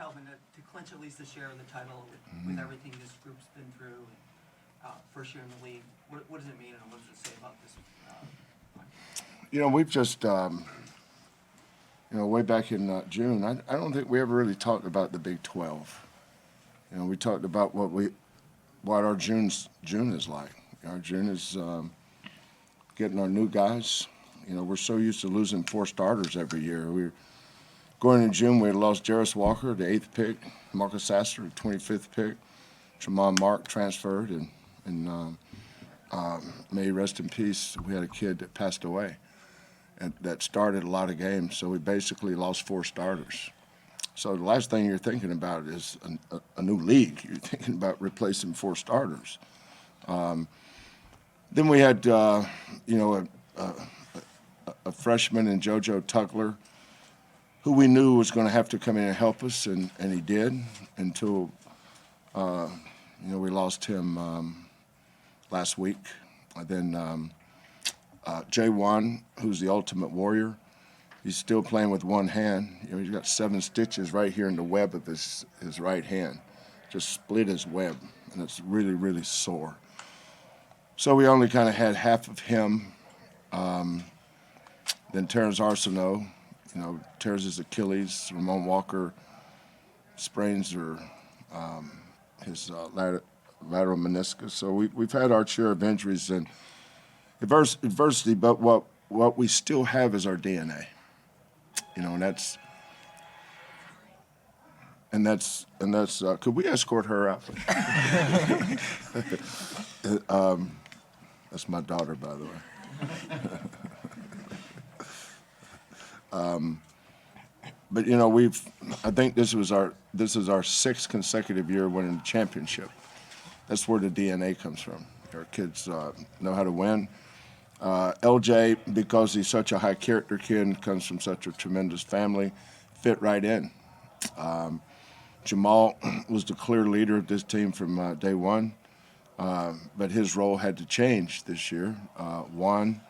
Kelvin, to clinch at least a share of the title with everything this group's been through, first year in the league, what does it mean and what does it say about this? We've just, way back in June, I don't think we ever really talked about the Big 12. We talked about what our June is like. Our June is getting our new guys. We're so used to losing 4 starters every year. Going in June, we had lost Darius Walker, the 8th pick, Marcus Sasser, the 25th pick. Jamal Mark transferred, and may rest in peace. We had a kid that passed away and that started a lot of games, so we basically lost 4 starters. So the last thing you're thinking about is a new league. You're thinking about replacing 4 starters. Then we had, a freshman in JoJo Tuckler, who we knew was going to have to come in and help us, and he did until, we lost him last week. And then J1, who's the ultimate warrior, he's still playing with one hand. He's got 7 stitches right here in the web of his right hand. Just split his web, and it's really, really sore. So we only kind of had half of him. Then Terrence Arsenault, tears his Achilles. Ramon Walker sprains his lateral meniscus. So we've had our share of injuries and adversity, but what we still have is our DNA. And that's could we escort her out? That's my daughter, by the way. But I think this is our 6th consecutive year winning the championship. That's where the DNA comes from. Our kids know how to win. LJ, because he's such a high character kid and comes from such a tremendous family, fit right in. Jamal was the clear leader of this team from day one, but his role had to change this year. Juan,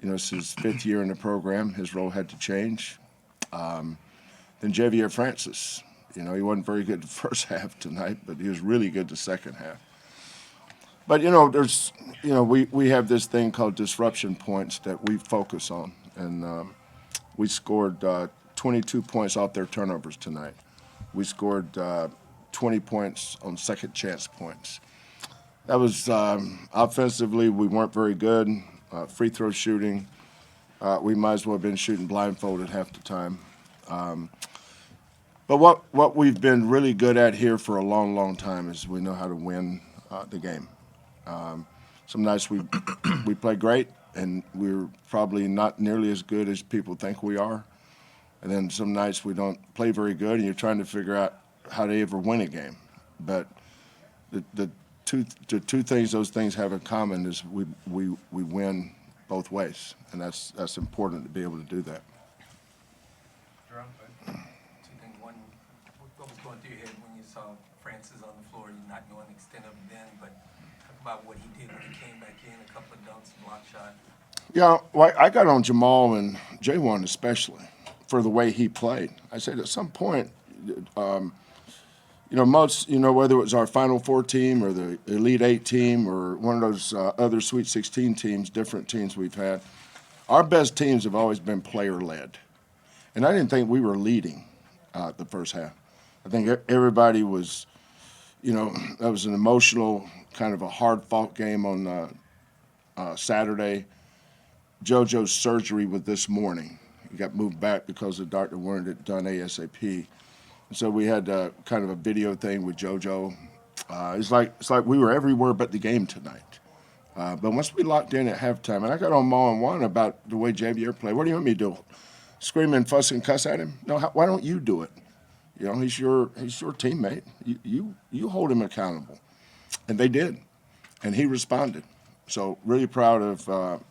it's his 5th year in the program. His role had to change. Then Javier Francis, he wasn't very good the first half tonight, but he was really good the second half. But, there's, we have this thing called disruption points that we focus on. And we scored 22 points off their turnovers tonight. We scored 20 points on second chance points. That was offensively, we weren't very good. Free throw shooting, we might as well have been shooting blindfolded half the time. But what we've been really good at here for a long, long time is we know how to win the game. Some nights we play great, and we're probably not nearly as good as people think we are. And then some nights we don't play very good, and you're trying to figure out how to ever win a game. But the two things those things have in common is we win both ways, and that's important to be able to do that. Two things. One, what was going through your head when you saw Francis on the floor? You not knowing the extent of it then, but talk about what he did when he came back in, a couple of dunks, block shot. Yeah, well, I got on Jamal and J1 especially for the way he played. I said at some point, most, whether it was our Final Four team or the Elite 8 team or one of those other Sweet 16 teams, different teams we've had, our best teams have always been player-led. And I didn't think we were leading the first half. I think everybody was, that was an emotional, kind of a hard-fought game on Saturday. JoJo's surgery was this morning. He got moved back because the doctor wanted it done ASAP. So we had kind of a video thing with JoJo. It's like we were everywhere but the game tonight. But once we locked in at halftime, and I got on Maul and Juan about the way Javier played. What do you want me to do? Scream and fuss and cuss at him? No. Why don't you do it? He's your teammate. You hold him accountable, and they did, and he responded. So really proud of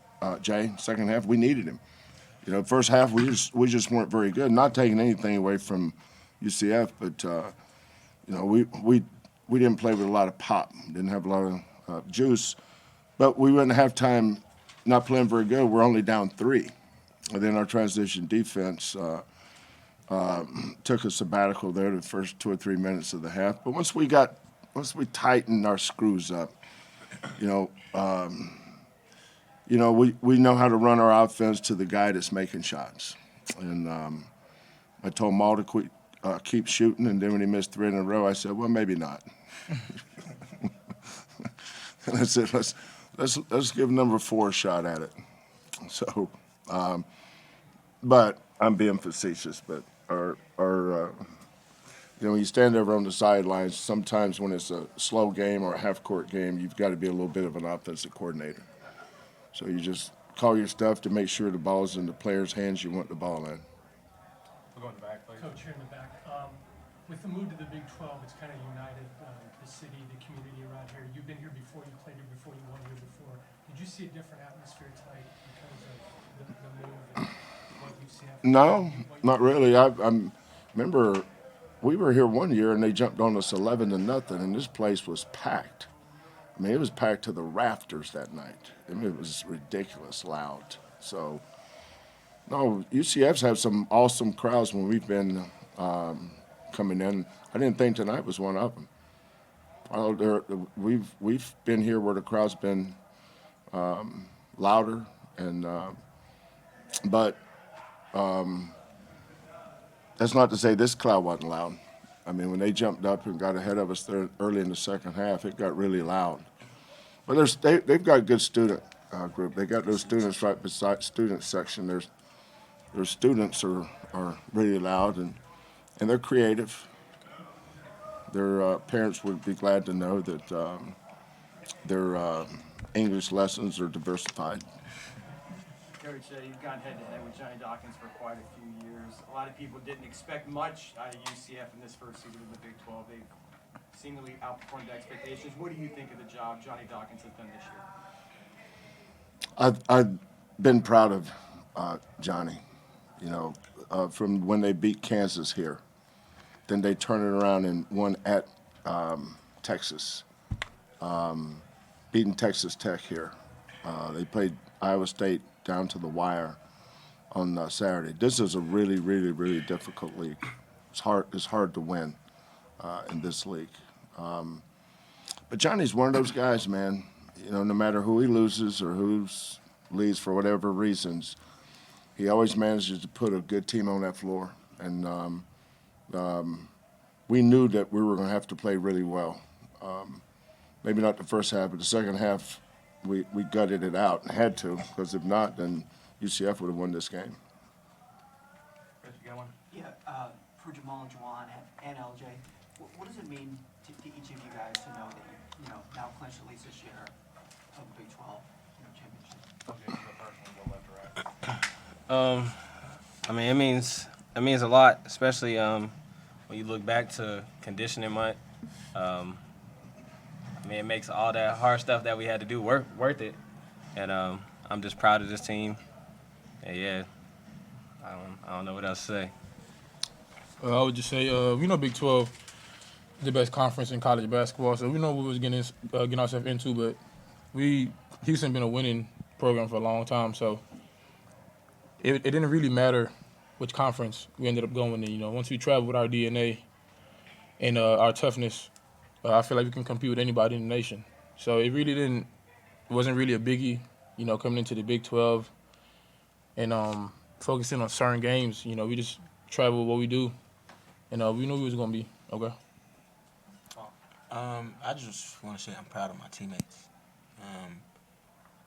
Jay. Second half, we needed him. First half we just weren't very good. Not taking anything away from UCF, but we didn't play with a lot of pop. Didn't have a lot of juice. But we went at halftime not playing very good. We're only down 3. And then our transition defense took a sabbatical there the first 2 or 3 minutes of the half. But once we tightened our screws up, we know how to run our offense to the guy that's making shots. And I told Maul to keep shooting, and then when he missed 3 in a row, I said, well, maybe not. And I said, let's give number 4 a shot at it. So, but I'm being facetious. But when you stand over on the sidelines, sometimes when it's a slow game or a half-court game, you've got to be a little bit of an offensive coordinator. So you just call your stuff to make sure the ball's in the player's hands you want the ball in. We'll go in the back, please. Coach, here in the back. With the move to the Big 12, it's kind of united the city, the community around here. You've been here before, you played here before, you won here before. Did you see a different atmosphere tonight because of the move and what you see? No, not really. I remember we were here one year and they jumped on us 11-0, and this place was packed. I mean, it was packed to the rafters that night. I mean, it was ridiculous loud. So, no, UCF's had some awesome crowds when we've been coming in. I didn't think tonight was one of them. We've been here where the crowd's been louder, and but that's not to say this crowd wasn't loud. I mean, when they jumped up and got ahead of us there early in the second half, it got really loud. But they've got a good student group. They got those students right beside student section. Their students are really loud, and they're creative. Their parents would be glad to know that their English lessons are diversified. Coach, you've gone head-to-head with Johnny Dawkins for quite a few years. A lot of people didn't expect much out of UCF in this first season of the Big 12. They seemingly outperformed expectations. What do you think of the job Johnny Dawkins has done this year? I've been proud of Johnny, from when they beat Kansas here. Then they turned it around and won at Texas, beating Texas Tech here. They played Iowa State down to the wire on Saturday. This is a really, really, really difficult league. It's hard to win in this league. But Johnny's one of those guys, man. No matter who he loses or who leaves for whatever reasons, he always manages to put a good team on that floor. And we knew that we were going to have to play really well. Maybe not the first half, but the second half, we gutted it out and had to, because if not, then UCF would have won this game. Chris, you got one? Yeah, for Jamal and Juwan and LJ, what does it mean to each of you guys to know that you now clinched at least a share of the Big 12 championship? Okay, you go first and we'll go left or right. I mean, it means a lot, especially when you look back to conditioning month. I mean, it makes all that hard stuff that we had to do worth it. And I'm just proud of this team. And yeah, I don't know what else to say. I would just say, Big 12 is the best conference in college basketball, so we know what we was getting ourselves into. But Houston been a winning program for a long time, so it didn't really matter which conference we ended up going in. Once we travel with our DNA and our toughness, I feel like we can compete with anybody in the nation. So it wasn't really a biggie, coming into the Big 12 and focusing on certain games. We just travel what we do, and we knew we was gonna be okay. I just want to say I'm proud of my teammates.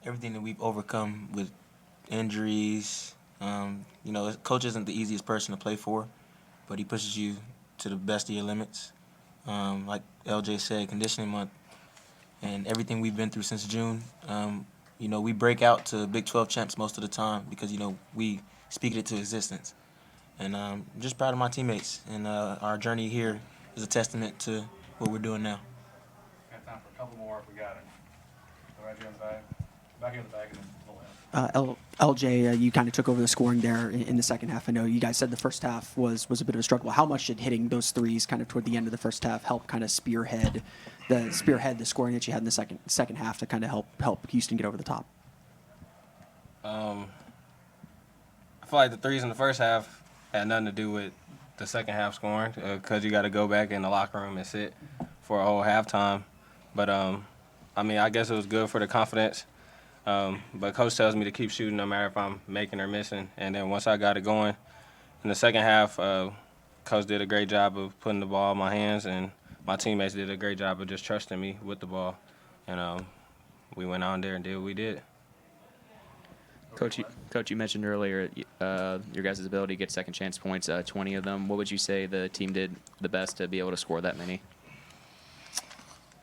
Everything that we've overcome with injuries. Coach isn't the easiest person to play for, but he pushes you to the best of your limits. Like LJ said, conditioning month and everything we've been through since June. We break out to Big 12 champs most of the time because, we speak it to existence. And I'm just proud of my teammates. And our journey here is a testament to what we're doing now. Got time for a couple more if we got it. Go right here on the back. Back here in the back and then to the left. LJ, you kind of took over the scoring there in the second half. I know you guys said the first half was a bit of a struggle. How much did hitting those threes kind of toward the end of the first half help kind of spearhead the scoring that you had in the second half to kind of help Houston get over the top? I feel like the threes in the first half had nothing to do with the second half scoring because you got to go back in the locker room and sit for a whole halftime. But, I mean, I guess it was good for the confidence. But Coach tells me to keep shooting no matter if I'm making or missing. And then once I got it going in the second half, Coach did a great job of putting the ball in my hands, and my teammates did a great job of just trusting me with the ball. And we went on there and did what we did. Coach, you mentioned earlier your guys' ability to get second chance points, 20 of them. What would you say the team did the best to be able to score that many?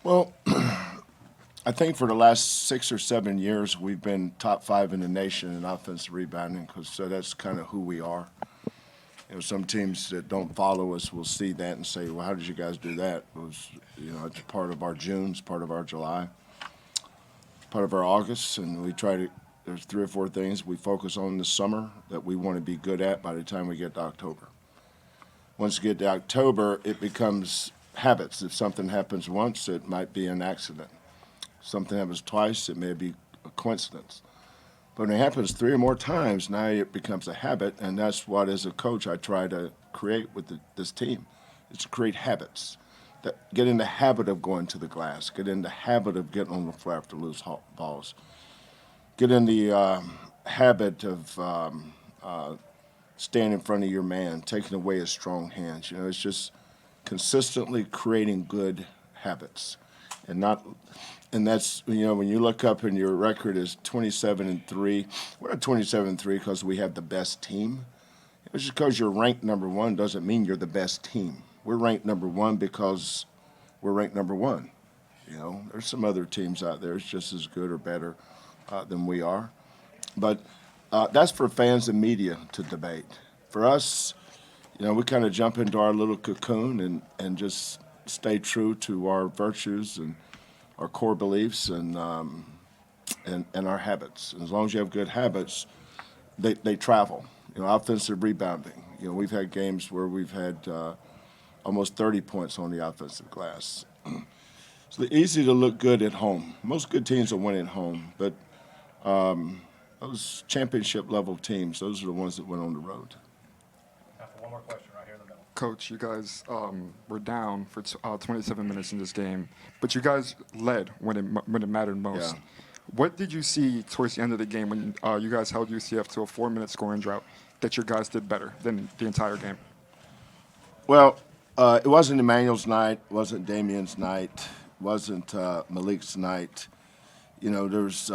Well, I think for the last 6 or 7 years, we've been top 5 in the nation in offensive rebounding, so that's kind of who we are. You know, some teams that don't follow us will see that and say, well, how did you guys do that? It was, you know, it's part of our June, it's part of our July, part of our August, and we try to, there's 3 or 4 things we focus on in the summer that we want to be good at by the time we get to October. Once we get to October, it becomes habits. If something happens once, it might be an accident. Something happens twice, it may be a coincidence. But when it happens 3 or more times, now it becomes a habit, and that's what, as a coach, I try to create with this team, is to create habits. That get in the habit of going to the glass, get in the habit of getting on the floor after loose balls, get in the habit of standing in front of your man, taking away his strong hands. You know, it's just consistently creating good habits, and that's, you know, when you look up and your record is 27-3. We're not 27-3 because we have the best team. Just because you're ranked number 1 doesn't mean you're the best team. We're ranked number 1 because we're ranked number 1. You know, there's some other teams out there that's just as good or better than we are. But that's for fans and media to debate. For us, you know, we kind of jump into our little cocoon and just stay true to our virtues and our core beliefs and our habits. And as long as you have good habits, they travel. You know, offensive rebounding. You know, we've had games where we've had almost 30 points on the offensive glass. It's easy to look good at home. Most good teams will win at home, but those championship-level teams, those are the ones that went on the road. Time for one more question right here in the middle. Coach, you guys were down for 27 minutes in this game, but you guys led when it mattered most. Yeah. What did you see towards the end of the game when you guys held UCF to a 4-minute scoring drought that your guys did better than the entire game? Well, it wasn't Emmanuel's night, it wasn't Damien's night, it wasn't Malik's night. You know, there's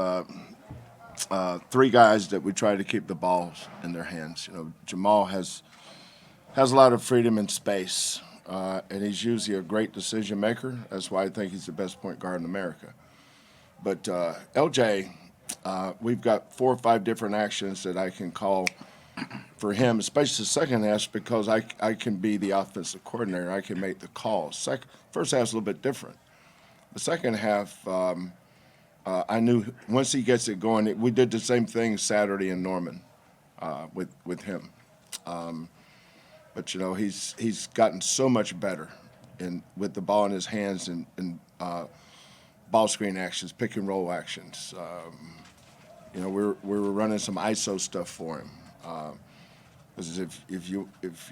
3 guys that we try to keep the balls in their hands. You know, Jamal has a lot of freedom and space, and he's usually a great decision maker. That's why I think he's the best point guard in America. But LJ, we've got 4 or 5 different actions that I can call for him, especially the second half, because I can be the offensive coordinator. I can make the calls. First half's a little bit different. The second half, I knew once he gets it going, we did the same thing Saturday in Norman with him. But, you know, he's gotten so much better with the ball in his hands and ball screen actions, pick and roll actions. You know, we're running some ISO stuff for him. Because if you're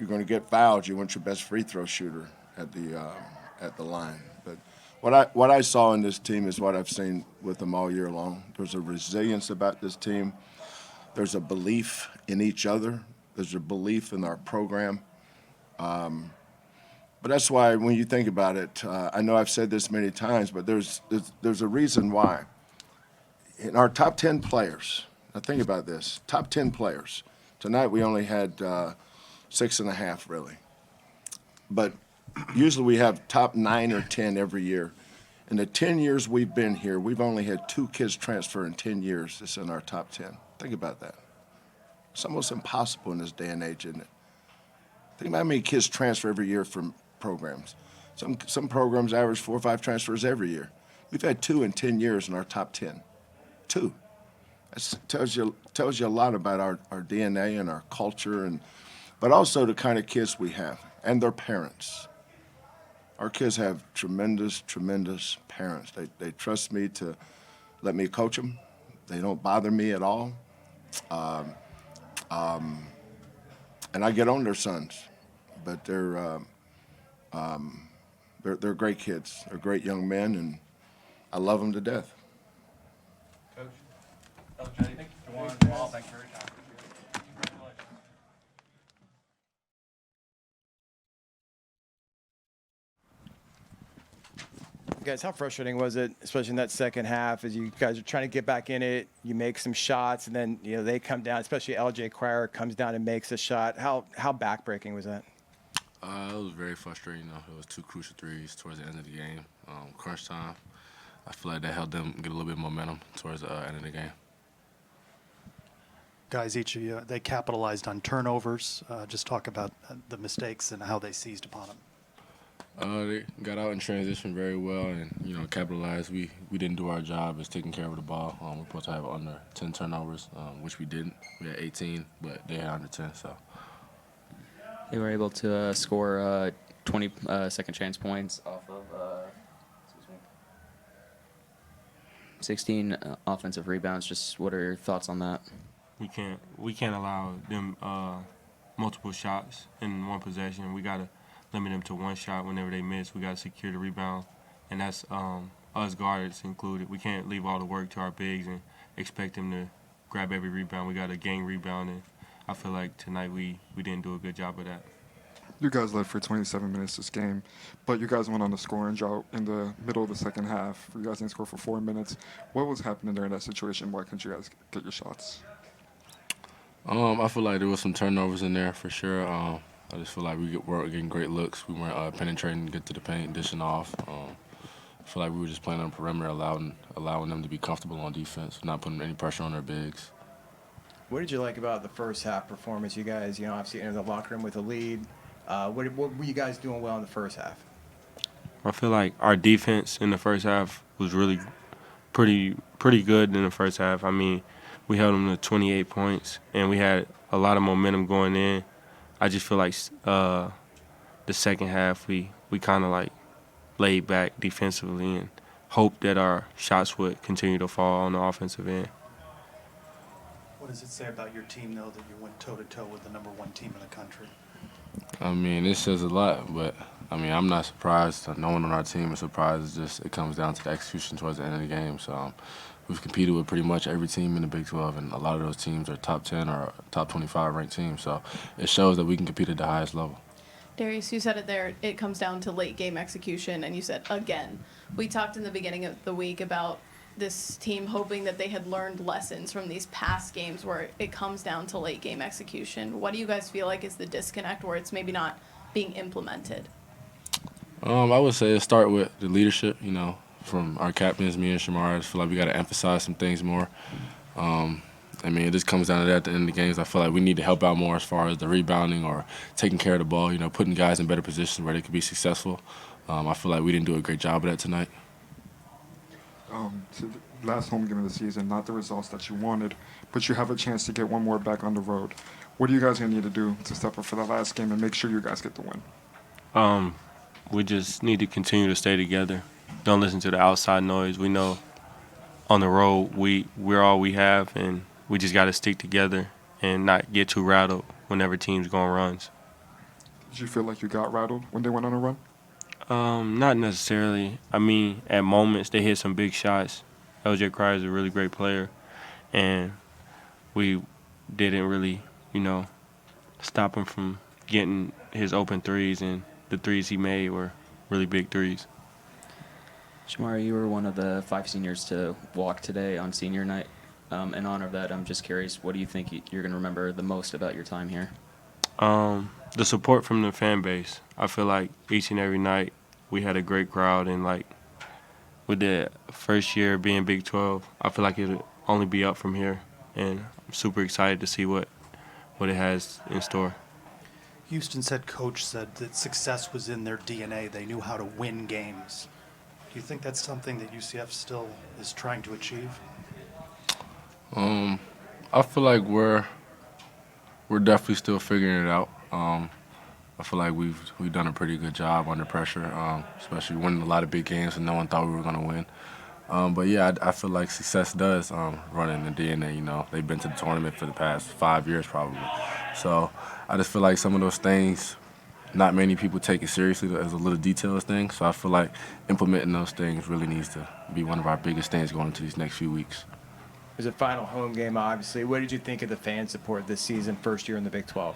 going to get fouled, you want your best free throw shooter at the line. But what I saw in this team is what I've seen with them all year long. There's a resilience about this team. There's a belief in each other. There's a belief in our program. But that's why when you think about it, I know I've said this many times, but there's a reason why. In our top 10 players, now think about this, top 10 players. Tonight we only had 6.5 really. But usually we have top 9 or 10 every year. In the 10 years we've been here, we've only had 2 kids transfer in 10 years that's in our top 10. Think about that. It's almost impossible in this day and age, isn't it? Think about how many kids transfer every year from programs. Some programs average 4 or 5 transfers every year. We've had 2 in 10 years in our top 10. 2. That tells you a lot about our DNA and our culture, but also the kind of kids we have and their parents. Our kids have tremendous, tremendous parents. They trust me to let me coach them. They don't bother me at all. And I get on their sons but they're great kids. They're great young men, and I love them to death. Coach, LJ, Jamal, Jamal, thank you for your time. Congratulations. Guys, how frustrating was it, especially in that second half, as you guys are trying to get back in it, you make some shots, and then they come down, especially LJ Cryer comes down and makes a shot. How backbreaking was that? It was very frustrating. It was two crucial threes towards the end of the game. Crunch time. I feel like that helped them get a little bit of momentum towards the end of the game. Guys, each of you, they capitalized on turnovers. Just talk about the mistakes and how they seized upon them. They got out in transition very well and, capitalized. We didn't do our job as taking care of the ball. We're supposed to have under 10 turnovers, which we didn't. We had 18, but they had under 10, so. They were able to score 20 second chance points off of 16 offensive rebounds. Just what are your thoughts on that? We can't allow them multiple shots in one possession. We gotta limit them to one shot whenever they miss. We gotta secure the rebound, and that's us guards included. We can't leave all the work to our bigs and expect them to grab every rebound. We gotta gang rebound, and I feel like tonight we didn't do a good job of that. You guys led for 27 minutes this game, but you guys went on a scoring drought in the middle of the second half. You guys didn't score for 4 minutes. What was happening during that situation? Why couldn't you guys get your shots? I feel like there was some turnovers in there for sure. I just feel like we weren't getting great looks. We weren't penetrating, get to the paint, dishing off. I feel like we were just playing on the perimeter, allowing them to be comfortable on defense, not putting any pressure on their bigs. What did you like about the first half performance? You guys, obviously entered the locker room with a lead. What were you guys doing well in the first half? I feel like our defense in the first half was really pretty good in the first half. I mean, we held them to 28 points, and we had a lot of momentum going in. I just feel like the second half we kind of like laid back defensively and hoped that our shots would continue to fall on the offensive end. What does it say about your team, though, that you went toe-to-toe with the #1 team in the country? I mean, it says a lot, but, I'm not surprised. No one on our team is surprised. It comes down to the execution towards the end of the game. So we've competed with pretty much every team in the Big 12, and a lot of those teams are top 10 or top 25 ranked teams. So it shows that we can compete at the highest level. Darius, you said it there, it comes down to late game execution, and you said again. We talked in the beginning of the week about this team hoping that they had learned lessons from these past games where it comes down to late game execution. What do you guys feel like is the disconnect where it's maybe not being implemented? I would say it start with the leadership, from our captains, me and Shemarri. I just feel like we got to emphasize some things more. It just comes down to that at the end of the games. I feel like we need to help out more as far as the rebounding or taking care of the ball, putting guys in better positions where they could be successful. I feel like we didn't do a great job of that tonight. To the last home game of the season, not the results that you wanted, but you have a chance to get one more back on the road. What are you guys going to need to do to step up for the last game and make sure you guys get the win? We just need to continue to stay together. Don't listen to the outside noise. We know on the road we're all we have, and we just got to stick together and not get too rattled whenever teams go on runs. Did you feel like you got rattled when they went on a run? Not necessarily. At moments they hit some big shots. LJ Cryer is a really great player, and we didn't really, stop him from getting his open threes, and the threes he made were really big threes. Shemarri, you were one of the 5 seniors to walk today on senior night. In honor of that, I'm just curious, what do you think you're going to remember the most about your time here? The support from the fan base. I feel like each and every night we had a great crowd, and with the first year being Big 12, I feel like it'll only be up from here, and I'm super excited to see what it has in store. Houston's head coach said that success was in their DNA. They knew how to win games. Do you think that's something that UCF still is trying to achieve? I feel like we're definitely still figuring it out. I feel like we've done a pretty good job under pressure, especially winning a lot of big games and no one thought we were going to win. But yeah, I feel like success does run in the DNA. They've been to the tournament for the past 5 years probably. So I just feel like some of those things not many people take it seriously as a little detailed thing. So I feel like implementing those things really needs to be one of our biggest things going into these next few weeks. It was a final home game, obviously. What did you think of the fan support this season, first year in the Big 12?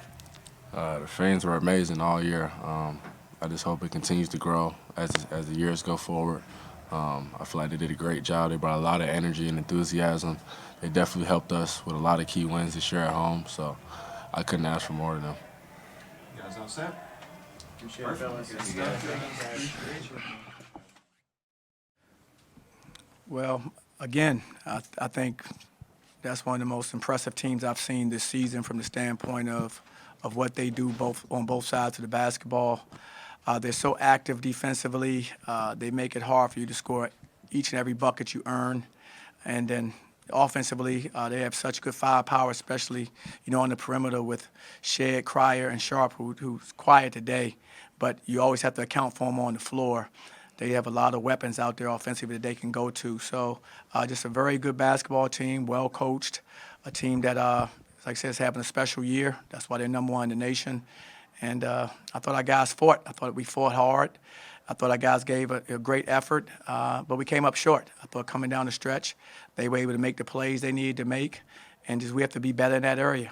The fans were amazing all year. I just hope it continues to grow as the years go forward. I feel like they did a great job. They brought a lot of energy and enthusiasm. They definitely helped us with a lot of key wins this year at home. So I couldn't ask for more than them. You guys all set? Appreciate it, fellas. Well, again, I think that's one of the most impressive teams I've seen this season from the standpoint of what they do on both sides of the basketball. They're so active defensively. They make it hard for you to score each and every bucket you earn. And then offensively, they have such good firepower, especially, on the perimeter with Shead, Cryer, and Sharp, who's quiet today. But you always have to account for them on the floor. They have a lot of weapons out there offensively that they can go to. So just a very good basketball team, well coached, a team that, like I said, is having a special year. That's why they're number one in the nation. And I thought our guys fought. I thought we fought hard. I thought our guys gave a great effort, but we came up short. I thought coming down the stretch, they were able to make the plays they needed to make, and just we have to be better in that area.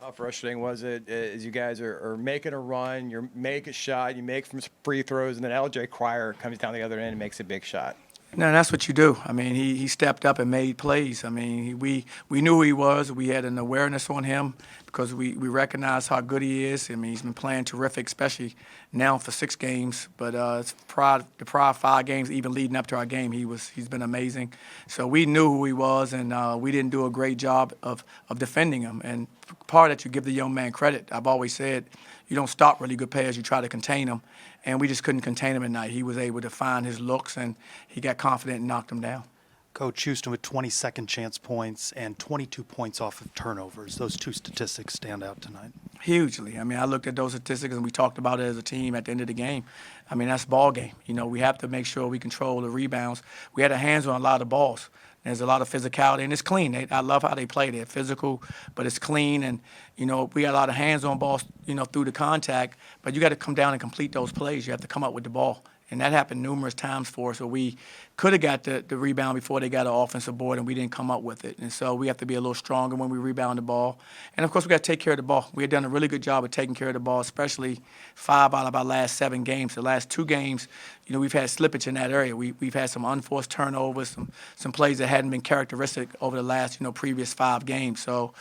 How frustrating was it as you guys are making a run, you make a shot, you make some free throws, and then LJ Cryer comes down the other end and makes a big shot? No, that's what you do. I mean, he stepped up and made plays. I mean, we knew who he was. We had an awareness on him because we recognize how good he is. I mean, he's been playing terrific, especially now for 6 games. But the prior 5 games, even leading up to our game, he's been amazing. So we knew who he was, and we didn't do a great job of defending him. And part of that, you give the young man credit. I've always said, you don't stop really good players, you try to contain them. And we just couldn't contain him at night. He was able to find his looks, and he got confident and knocked him down. Coach Houston with 20 second chance points and 22 points off of turnovers. Those 2 statistics stand out tonight. Hugely. I mean, I looked at those statistics, and we talked about it as a team at the end of the game. I mean, that's ball game. We have to make sure we control the rebounds. We had our hands on a lot of balls. There's a lot of physicality, and it's clean. I love how they play. They're physical, but it's clean. And, we got a lot of hands-on balls, through the contact. But you got to come down and complete those plays. You have to come up with the ball. And that happened numerous times for us where we could have got the rebound before they got an offensive board, and we didn't come up with it. And so we have to be a little stronger when we rebound the ball. And, of course, we got to take care of the ball. We had done a really good job of taking care of the ball, especially 5 out of our last 7 games. The last 2 games, we've had slippage in that area. We've had some unforced turnovers, some plays that hadn't been characteristic over the last, previous 5 games. So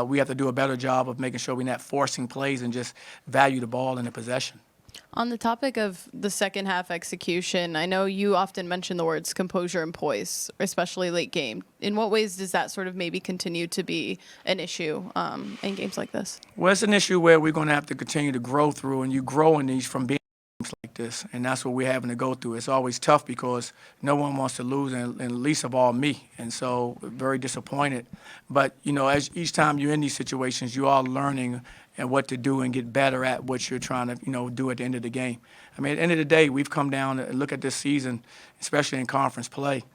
we have to do a better job of making sure we're not forcing plays and just value the ball in the possession. On the topic of the second half execution, I know you often mention the words composure and poise, especially late game. In what ways does that sort of maybe continue to be an issue in games like this? Well, it's an issue where we're going to have to continue to grow through, and you grow in these from being games like this, and that's what we're having to go through. It's always tough because no one wants to lose, and least of all me, and so very disappointed. But, as each time you're in these situations, you are learning and what to do and get better at what you're trying to, do at the end of the game. I mean, at the end of the day, we've come down and look at this season, especially in conference play.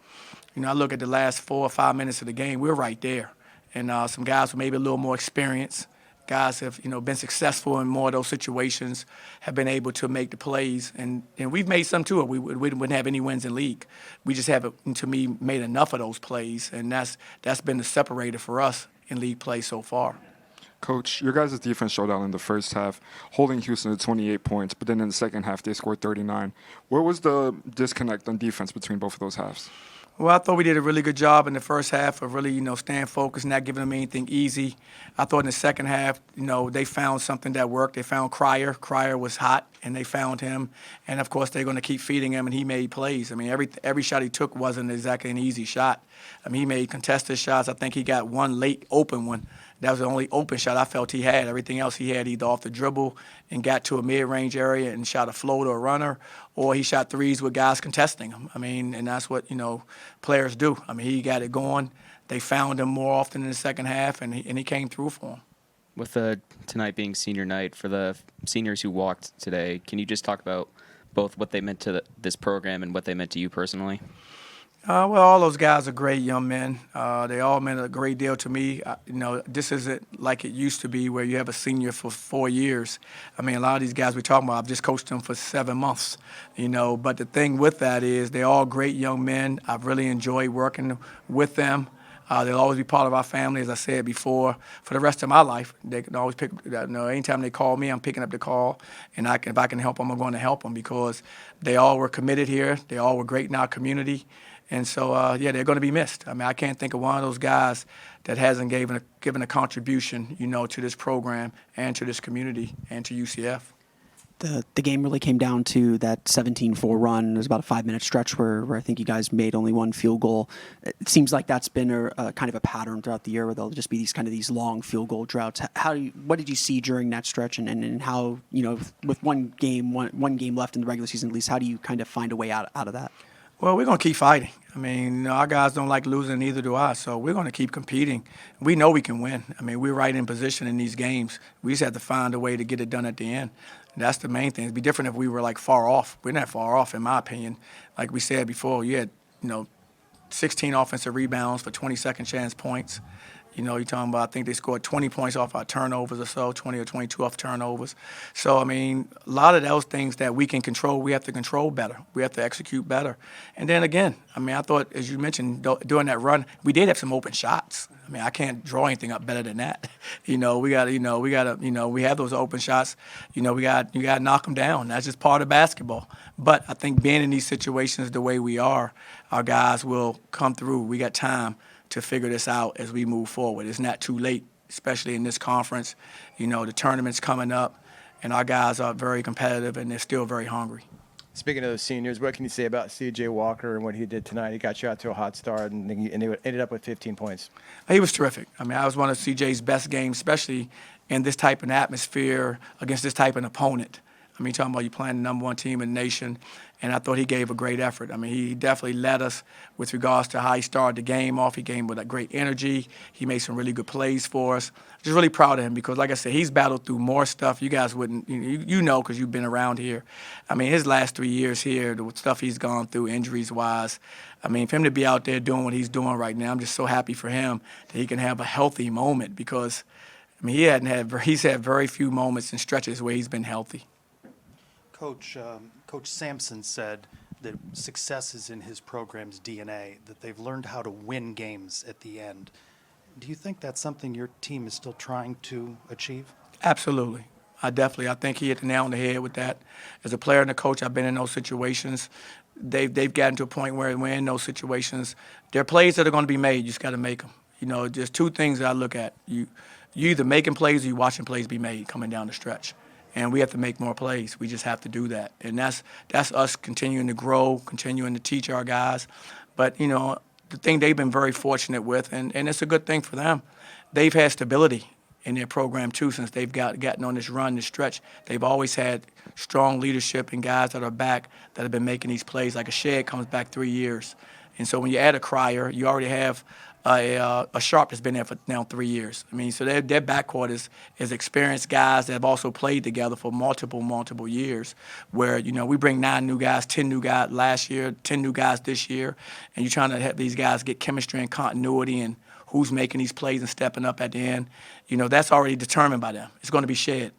I look at the last 4 or 5 minutes of the game, we're right there. And some guys with maybe a little more experience, guys have, been successful in more of those situations, have been able to make the plays. And we've made some too. We wouldn't have any wins in league. We just haven't, to me, made enough of those plays. And that's been the separator for us in league play so far. Coach, your guys' defense showed out in the first half, holding Houston to 28 points, but then in the second half they scored 39. Where was the disconnect on defense between both of those halves? Well, I thought we did a really good job in the first half of really, staying focused, not giving them anything easy. I thought in the second half, they found something that worked. They found Cryer. Cryer was hot, and they found him. And, of course, they're going to keep feeding him, and he made plays. I mean, every shot he took wasn't exactly an easy shot. I mean, he made contested shots. I think he got one late open one. That was the only open shot I felt he had. Everything else he had either off the dribble and got to a mid-range area and shot a floater or runner, or he shot threes with guys contesting him. I mean, and that's what, players do. I mean, he got it going. They found him more often in the second half, and he came through for them. With tonight being senior night, for the seniors who walked today, can you just talk about both what they meant to this program and what they meant to you personally? Well, all those guys are great young men. They all meant a great deal to me. This isn't like it used to be where you have a senior for 4 years. I mean, a lot of these guys we're talking about, I've just coached them for 7 months, But the thing with that is they're all great young men. I've really enjoyed working with them. They'll always be part of our family, as I said before, for the rest of my life. They can always pick, anytime they call me, I'm picking up the call. And if I can help them, I'm going to help them because they all were committed here. They all were great in our community. And so, they're going to be missed. I mean, I can't think of one of those guys that hasn't given a contribution, to this program and to this community and to UCF. The game really came down to that 17-4 run. It was about a 5-minute stretch where I think you guys made only one field goal. It seems like that's been a kind of a pattern throughout the year where there'll just be these long field goal droughts. What did you see during that stretch, and how, with one game left in the regular season at least, how do you kind of find a way out of that? Well, we're going to keep fighting. I mean, our guys don't like losing, neither do I. So we're going to keep competing. We know we can win. I mean, we're right in position in these games. We just have to find a way to get it done at the end. And that's the main thing. It'd be different if we were far off. We're not far off, in my opinion. Like we said before, you had 16 offensive rebounds for 20 second chance points. You're talking about, I think they scored 20 points off our turnovers or so, 20 or 22 off turnovers. So, I mean, a lot of those things that we can control, we have to control better. We have to execute better. And then again, I mean, I thought, as you mentioned, during that run, we did have some open shots. I mean, I can't draw anything up better than that. We have those open shots. You got to knock them down. That's just part of basketball. But I think being in these situations the way we are, our guys will come through. We got time to figure this out as we move forward. It's not too late, especially in this conference. The tournament's coming up, and our guys are very competitive, and they're still very hungry. Speaking of the seniors, what can you say about C.J. Walker and what he did tonight? He got you out to a hot start, and he ended up with 15 points. He was terrific. I mean, I was one of C.J.'s best games, especially in this type of atmosphere against this type of opponent. I mean, talking about you playing the number one team in the nation, and I thought he gave a great effort. I mean, he definitely led us with regards to how he started the game off. He came with a great energy. He made some really good plays for us. Just really proud of him because, like I said, he's battled through more stuff. You guys wouldn't, because you've been around here. I mean, his last 3 years here, the stuff he's gone through injuries-wise, I mean, for him to be out there doing what he's doing right now, I'm just so happy for him that he can have a healthy moment because, I mean, he's had very few moments and stretches where he's been healthy. Coach Sampson said that success is in his program's DNA, that they've learned how to win games at the end. Do you think that's something your team is still trying to achieve? Absolutely. I think he hit the nail on the head with that. As a player and a coach, I've been in those situations. They've gotten to a point where we're in those situations. There are plays that are going to be made. You just got to make them. There's two things that I look at. You either making plays or you watching plays be made coming down the stretch. And we have to make more plays. We just have to do that. And that's us continuing to grow, continuing to teach our guys. But, the thing they've been very fortunate with, and it's a good thing for them, they've had stability in their program, too, since they've gotten on this run, this stretch. They've always had strong leadership and guys that are back that have been making these plays. Like a Shead comes back 3 years. And so when you add a Crier, you already have a Sharp that's been there for now 3 years. I mean, so their backcourt is experienced guys that have also played together for multiple years. Where we bring 9 new guys, 10 new guys last year, 10 new guys this year, and you're trying to have these guys get chemistry and continuity and who's making these plays and stepping up at the end. That's already determined by them. It's going to be Shead.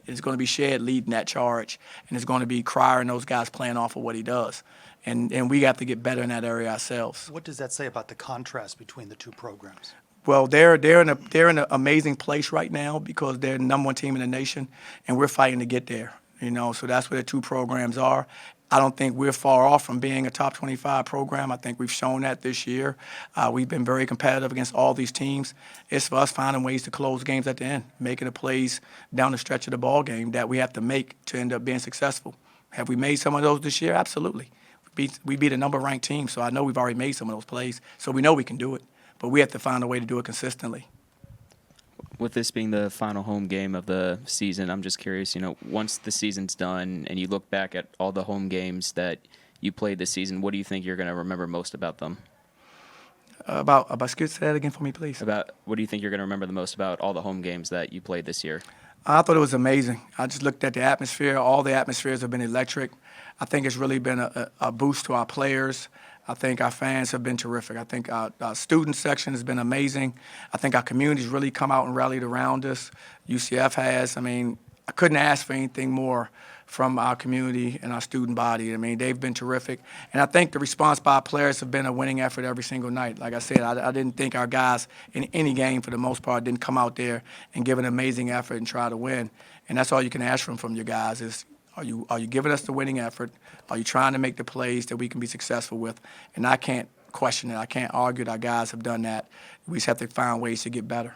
It's going to be Shead leading that charge, and it's going to be Crier and those guys playing off of what he does. And we have to get better in that area ourselves. What does that say about the contrast between the two programs? Well, they're in an amazing place right now because they're the number one team in the nation, and we're fighting to get there. So that's where the two programs are. I don't think we're far off from being a top 25 program. I think we've shown that this year. We've been very competitive against all these teams. It's for us finding ways to close games at the end, making the plays down the stretch of the ball game that we have to make to end up being successful. Have we made some of those this year? Absolutely. We beat a number-ranked team, so I know we've already made some of those plays. So we know we can do it, but we have to find a way to do it consistently. With this being the final home game of the season, I'm just curious, once the season's done and you look back at all the home games that you played this season, what do you think you're going to remember most about them? Say that again for me, please. What do you think you're going to remember the most about all the home games that you played this year? I thought it was amazing. I just looked at the atmosphere. All the atmospheres have been electric. I think it's really been a boost to our players. I think our fans have been terrific. I think our student section has been amazing. I think our community's really come out and rallied around us. UCF has. I mean, I couldn't ask for anything more from our community and our student body. I mean, they've been terrific. And I think the response by our players have been a winning effort every single night. Like I said, I didn't think our guys in any game, for the most part, didn't come out there and give an amazing effort and try to win. And that's all you can ask from your guys is, are you giving us the winning effort? Are you trying to make the plays that we can be successful with? And I can't question it. I can't argue that our guys have done that. We just have to find ways to get better.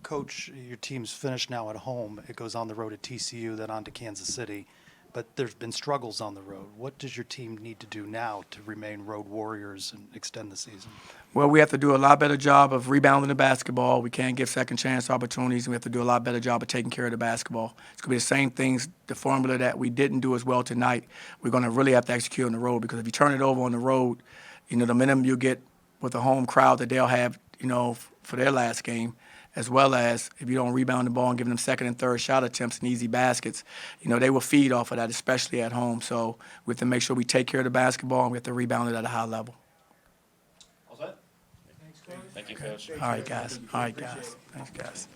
Coach, your team's finished now at home. It goes on the road at TCU, then on to Kansas City. But there's been struggles on the road. What does your team need to do now to remain road warriors and extend the season? Well, we have to do a lot better job of rebounding the basketball. We can't give second chance opportunities. We have to do a lot better job of taking care of the basketball. It's going to be the same things, the formula that we didn't do as well tonight. We're going to really have to execute on the road, because if you turn it over on the road, the minimum you get with the home crowd that they'll have, for their last game, as well as if you don't rebound the ball and give them second and third shot attempts and easy baskets, they will feed off of that, especially at home. So we have to make sure we take care of the basketball, and we have to rebound it at a high level. Thank you, Coach. All right, guys. Thanks, guys.